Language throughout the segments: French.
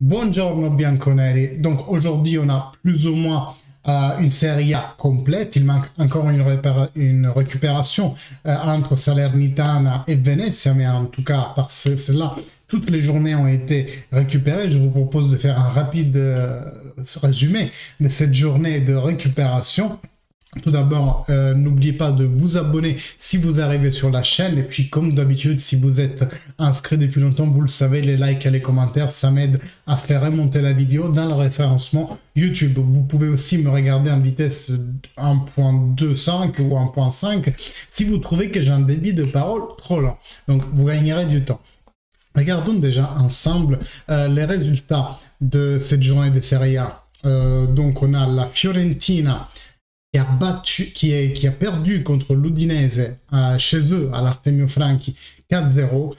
Buongiorno bianconeri. Donc aujourd'hui on a plus ou moins une Serie A complète. Il manque encore une récupération entre Salernitana et Venezia, mais en tout cas par cela, toutes les journées ont été récupérées. Je vous propose de faire un rapide résumé de cette journée de récupération. Tout d'abord, n'oubliez pas de vous abonner si vous arrivez sur la chaîne. Et puis, comme d'habitude, si vous êtes inscrit depuis longtemps, vous le savez, les likes et les commentaires, ça m'aide à faire remonter la vidéo dans le référencement YouTube. Vous pouvez aussi me regarder en vitesse 1.25 ou 1.5 si vous trouvez que j'ai un débit de parole trop lent. Donc, vous gagnerez du temps. Regardons déjà ensemble les résultats de cette journée de Serie A. Donc, on a la Fiorentina qui a perdu contre l'Udinese chez eux à l'Artemio Franchi 4-0.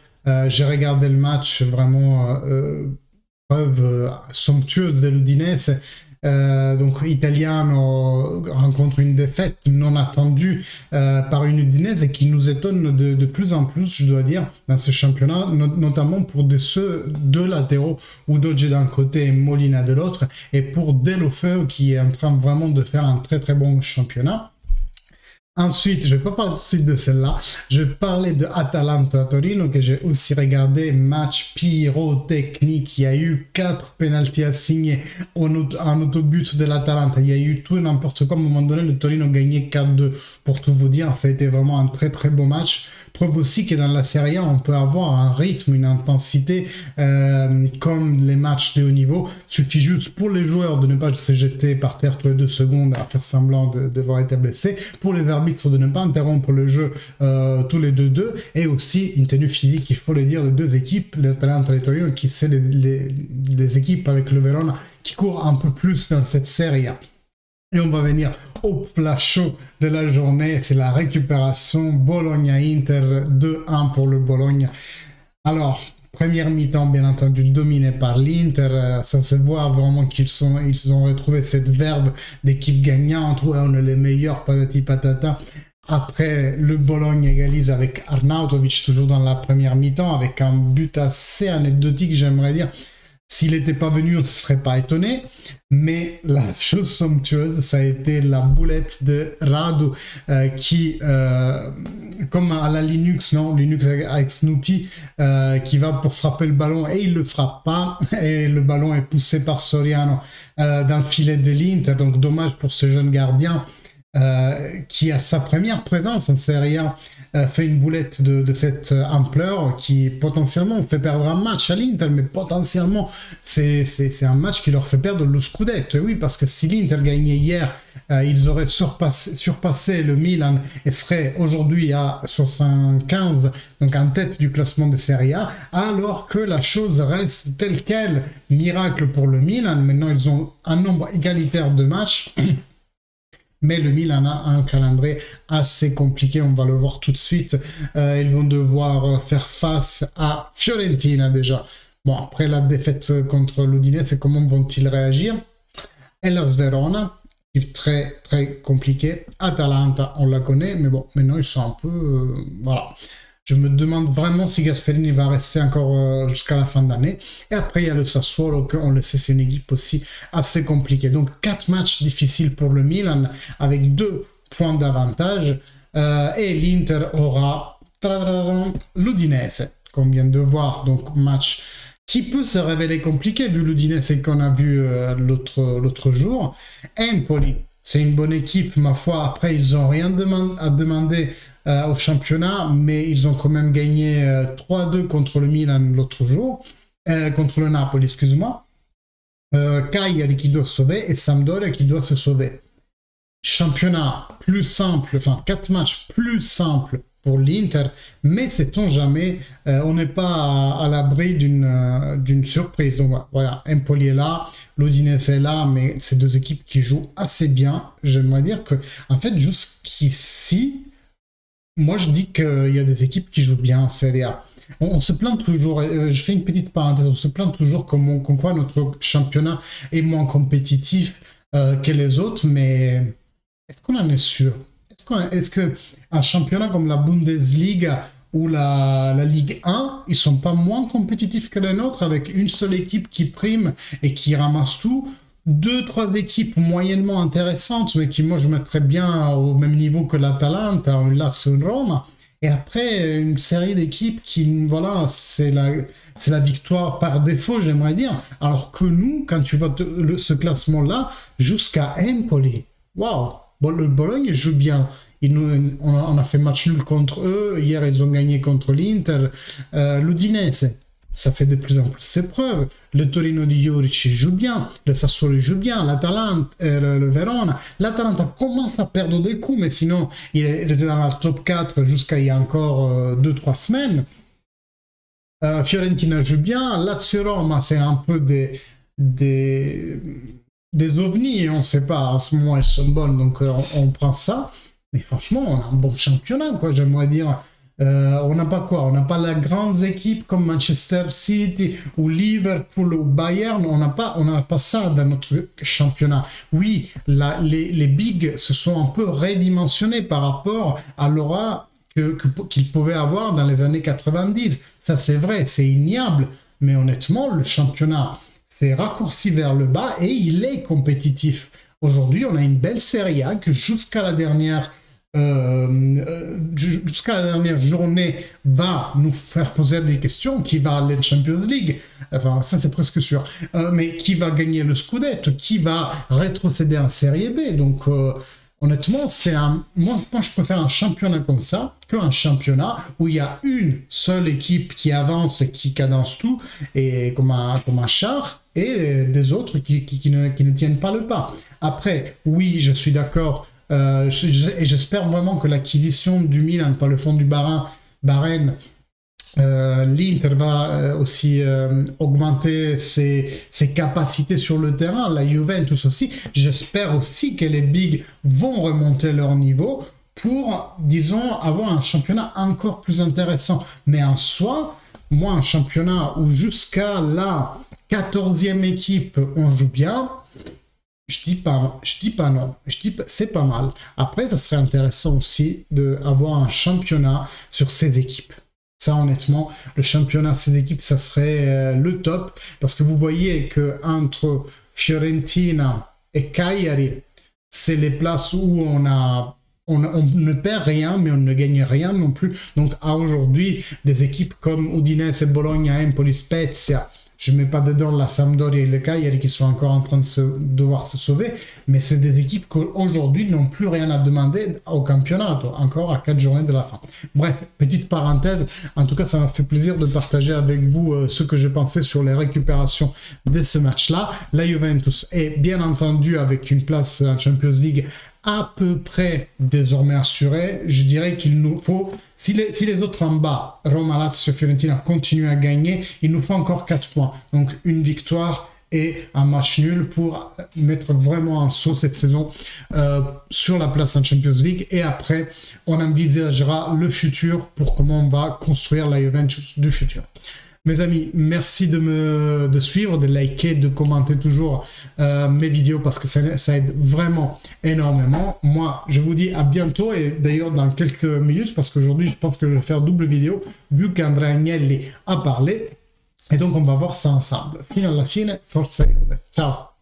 J'ai regardé le match, vraiment preuve somptueuse de l'Udinese. Donc Italiano rencontre une défaite non attendue par une Udinese qui nous étonne de plus en plus, je dois dire, dans ce championnat, notamment pour ceux deux latéraux, Udogie d'un côté et Molina de l'autre, et pour Deulofeu qui est en train vraiment de faire un très très bon championnat. Ensuite, je ne vais pas parler tout de suite de celle-là, je vais parler de Atalanta-Torino que j'ai aussi regardé, match pyrotechnique, il y a eu 4 pénaltys assignés en autobut de l'Atalanta, il y a eu tout et n'importe quoi, à un moment donné le Torino gagnait 4-2, pour tout vous dire, ça a été vraiment un très très beau match. Preuve aussi que dans la Serie A, on peut avoir un rythme, une intensité comme les matchs de haut niveau. Il suffit juste pour les joueurs de ne pas se jeter par terre tous les 2 secondes à faire semblant de devoir être blessé. Pour les arbitres de ne pas interrompre le jeu tous les 2-2. Et aussi une tenue physique, il faut le dire, de 2 équipes, l'Atalanta et le Torino, qui c'est les équipes avec le Verona qui courent un peu plus dans cette Serie A. Et on va venir au plat chaud de la journée, c'est la récupération Bologna-Inter 2-1 pour le Bologna. Alors, première mi-temps, bien entendu, dominée par l'Inter. Ça se voit vraiment ils ont retrouvé cette verbe d'équipe gagnante. Ouais, on est les meilleurs, patati patata. Après, le Bologne égalise avec Arnautovic, toujours dans la première mi-temps, avec un but assez anecdotique, j'aimerais dire. S'il n'était pas venu, on ne se serait pas étonné. Mais la chose somptueuse, ça a été la boulette de Radu qui, comme à la Linux, non, Linux avec Snoopy, qui va pour frapper le ballon et il ne le frappe pas. Et le ballon est poussé par Soriano dans le filet de l'Inter. Donc dommage pour ce jeune gardien. Qui a sa première présence en Serie A fait une boulette de cette ampleur qui potentiellement fait perdre un match à l'Inter, mais potentiellement c'est un match qui leur fait perdre le Scudetto. Et oui, parce que si l'Inter gagnait hier, ils auraient surpassé le Milan et seraient aujourd'hui à 75, donc en tête du classement de Serie A, alors que la chose reste telle qu'elle. Miracle pour le Milan, maintenant ils ont un nombre égalitaire de matchs. Mais le Milan a un calendrier assez compliqué, on va le voir tout de suite. Ils vont devoir faire face à Fiorentina déjà. Bon, après la défaite contre l'Udinese, comment vont-ils réagir? Hellas Verona, très très compliqué. Atalanta, on la connaît, mais bon, maintenant ils sont un peu... voilà. Je me demande vraiment si Gasperini va rester encore jusqu'à la fin d'année. Et après, il y a le Sassuolo, qu'on le sait, c'est une équipe aussi assez compliquée. Donc, 4 matchs difficiles pour le Milan, avec 2 points d'avantage. Et l'Inter aura l'Udinese, qu'on vient de voir. Donc, match qui peut se révéler compliqué, vu l'Udinese qu'on a vu l'autre jour. Empoli, c'est une bonne équipe, ma foi. Après, ils n'ont rien à demander au championnat, mais ils ont quand même gagné 3-2 contre le Milan l'autre jour, contre le Napoli, excuse-moi. Cagliari qui doit se sauver et Sampdoria qui doit se sauver. Championnat plus simple, enfin 4 matchs plus simples pour l'Inter, mais sait-on jamais, on n'est pas à l'abri d'une surprise. Donc voilà, Empoli est là, l'Udinese est là, mais c'est 2 équipes qui jouent assez bien. J'aimerais dire que, en fait, jusqu'ici, moi, je dis qu'il y a des équipes qui jouent bien en Serie A. On se plaint toujours, je fais une petite parenthèse, on se plaint toujours comme quoi notre championnat est moins compétitif que les autres, mais est-ce qu'on en est sûr? Est-ce qu'un championnat comme la Bundesliga ou la Ligue 1, ils sont pas moins compétitifs que les nôtres avec une seule équipe qui prime et qui ramasse tout. Deux, trois équipes moyennement intéressantes, mais qui, moi, je mettrais bien au même niveau que l'Atalanta, ou Lazio, Roma. Et après, une série d'équipes qui, voilà, c'est la victoire par défaut, j'aimerais dire. Alors que nous, quand tu vois ce classement-là, jusqu'à Empoli, waouh, le Bologne joue bien. On a fait match nul contre eux. Hier, ils ont gagné contre l'Inter. L'Udinese, ça fait de plus en plus ses preuves. Le Torino di Juric joue bien. Le Sassuolo joue bien. L'Atalanta, le Verona. L'Atalanta commence à perdre des coups, mais sinon, il était dans la top 4 jusqu'à il y a encore 2-3 semaines. Fiorentina joue bien. Lazio Roma, c'est un peu des ovnis. On ne sait pas. En ce moment, elles sont bonnes, donc on prend ça. Mais franchement, on a un bon championnat, quoi, j'aimerais dire. On n'a pas quoi? On n'a pas les grandes équipes comme Manchester City ou Liverpool ou Bayern. On n'a pas ça dans notre championnat. Oui, les bigs se sont un peu redimensionnés par rapport à l'aura qu'ils pouvaient avoir dans les années 90. Ça, c'est vrai, c'est ignoble. Mais honnêtement, le championnat s'est raccourci vers le bas et il est compétitif. Aujourd'hui, on a une belle Serie A que jusqu'à la dernière journée va nous faire poser des questions. Qui va aller en Champions League? Enfin, ça c'est presque sûr. Mais qui va gagner le Scudetto? Qui va rétrocéder en Serie B? Donc, honnêtement, moi, je préfère un championnat comme ça qu'un championnat où il y a une seule équipe qui avance et qui cadence tout, et comme un char, et des autres qui ne tiennent pas le pas. Après, oui, je suis d'accord. Et j'espère vraiment que l'acquisition du Milan par le fond du Bahreïn, l'Inter va aussi augmenter ses capacités sur le terrain, la Juventus aussi. J'espère aussi que les bigs vont remonter leur niveau pour, disons, avoir un championnat encore plus intéressant. Mais en soi, moi, un championnat où jusqu'à la 14e équipe, on joue bien, je dis pas non, c'est pas mal. Après, ça serait intéressant aussi d'avoir un championnat sur ces équipes. Ça, honnêtement, le championnat ces équipes, ça serait le top, parce que vous voyez que entre Fiorentina et Cagliari, c'est les places où on ne perd rien, mais on ne gagne rien non plus. Donc, à aujourd'hui, des équipes comme Udinese, Bologna, Empoli, Spezia, je ne mets pas dedans la Sampdoria et le Cagliari qui sont encore en train de devoir se sauver, mais c'est des équipes qui aujourd'hui n'ont plus rien à demander au campionato, encore à 4 journées de la fin. Bref, petite parenthèse, en tout cas ça m'a fait plaisir de partager avec vous ce que je pensais sur les récupérations de ce match-là. La Juventus est bien entendu avec une place en Champions League à peu près désormais assurée. Je dirais qu'il nous faut, si les autres en bas, Roma, Lazio, Fiorentina, continuent à gagner, il nous faut encore 4 points. Donc une victoire et un match nul pour mettre vraiment en saut cette saison sur la place en Champions League. Et après, on envisagera le futur pour comment on va construire la Juventus du futur. Mes amis, merci de suivre, de liker, de commenter toujours mes vidéos parce que ça aide vraiment énormément. Moi, je vous dis à bientôt et d'ailleurs dans quelques minutes parce qu'aujourd'hui, je pense que je vais faire double vidéo vu qu'Andrea Agnelli a parlé. Et donc, on va voir ça ensemble. Fino alla fine, forza Juve. Ciao!